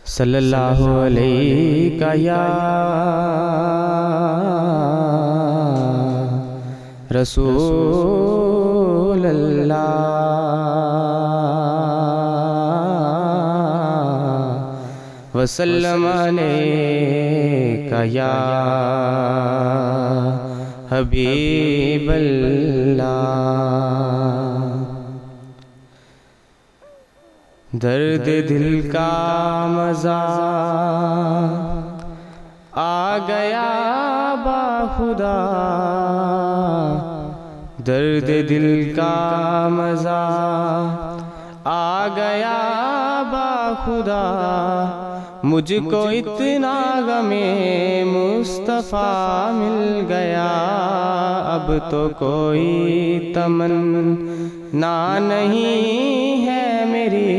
صلی اللہ علیہ یا رسول اللہ وسلم علیک یا حبیب اللہ۔ درد دل کا مزہ آ گیا باخدا، درد دل کا مزہ آ گیا باخدا، مجھ کو اتنا غم مصطفیٰ مل گیا، اب تو کوئی تمنا نہیں ہے میری،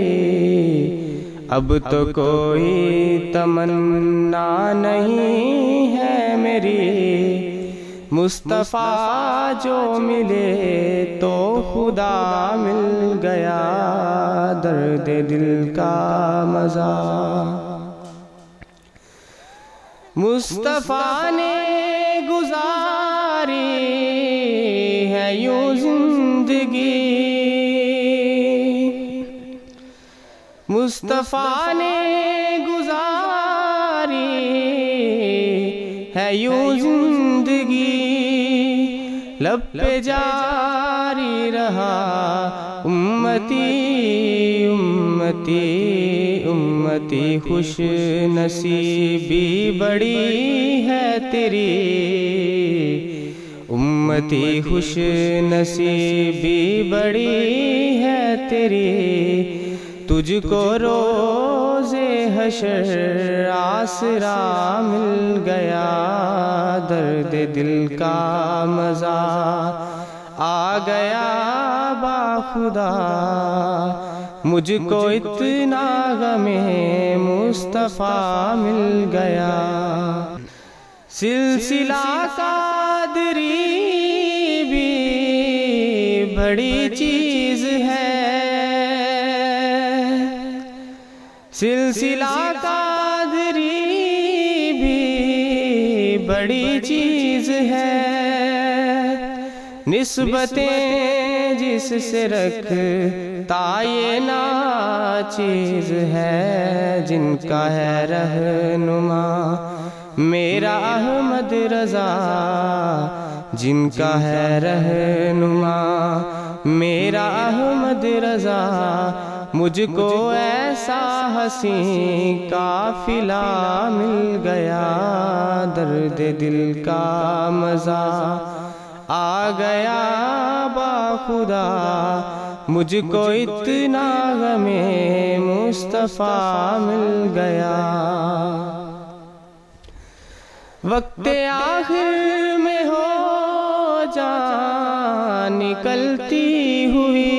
اب تو کوئی تمنا نہیں ہے میری، مصطفیٰ جو ملے تو خدا مل گیا، درد دل کا مزہ۔ مصطفیٰ نے گزاری ہے یوں زندگی، مصطفیٰ نے گزاری ہے یوں زندگی، لب پہ جاری رہا امتی امتی امتی، خوش نصیبی بڑی ہے تیری، امتی خوش نصیبی بڑی ہے تیری، تجھ کو روز حشر آسرا مل گیا، درد دل کا مزہ آ گیا باخدا، مجھ کو اتنا غم مصطفیٰ مل گیا۔ سلسلہ قادری بھی بڑی چیز ہے، سلسلہ قادری بھی بڑی چیز ہے، نسبتیں جس سے رکھتا یہ ناچیز ہے، جن کا ہے رہنما میرا احمد رضا، جن کا ہے رہنما میرا احمد رضا، مجھ کو ایسا حسین قافلہ مل گیا، درد دل کا مزہ آ گیا باخدا، مجھ کو اتنا غم مصطفیٰ مل گیا۔ وقت آخر میں ہو جان نکلتی ہوئی،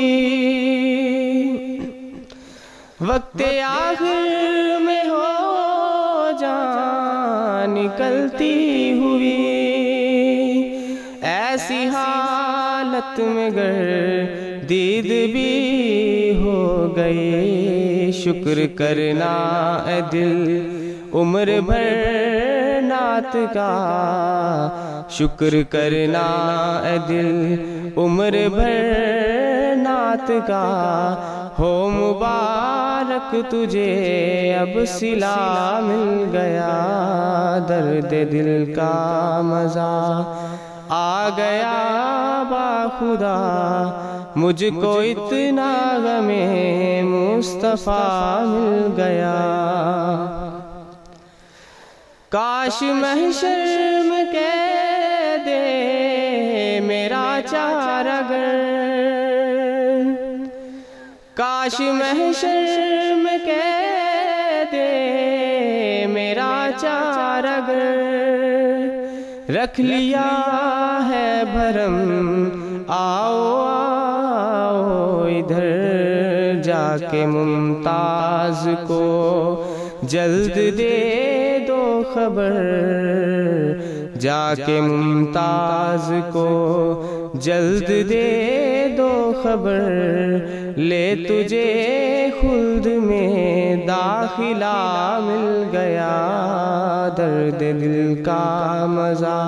وقت آخر میں ہو جان نکلتی ہوئی، ایسی حالت میں گردید بھی ہو گئی، شکر کرنا اے دل عمر بھر نعت کا، شکر کرنا اے دل عمر بھر نعت کا، ہو مبارک تجھے اب صلہ مل گیا، درد دل کا مزہ آ گیا باخدا، مجھ کو اتنا غم مصطفیٰ مل گیا۔ کاش محشر میں کہہ دے میرا چارگر، کاش محشر میں کہہ دے میرا چارگر، رکھ لیا ہے بھرم آؤ آؤ ادھر، جا کے ممتاز کو جلد دے دو خبر، جا کے ممتاز کو جلد دے دو خبر، لے تجھے خلد میں داخل داخلہ مل گیا، درد دل کا مزہ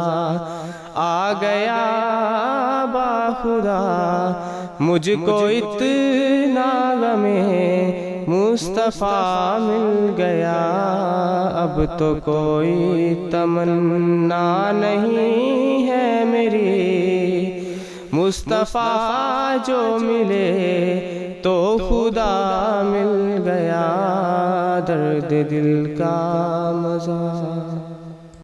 آ گیا باخدا، مجھ کو اتنا غم مصطفیٰ مل گیا، اب تو کوئی تمنا نہیں ہے میری، مصطفیٰ جو ملے تو خدا مل گیا، درد دل کا مزہ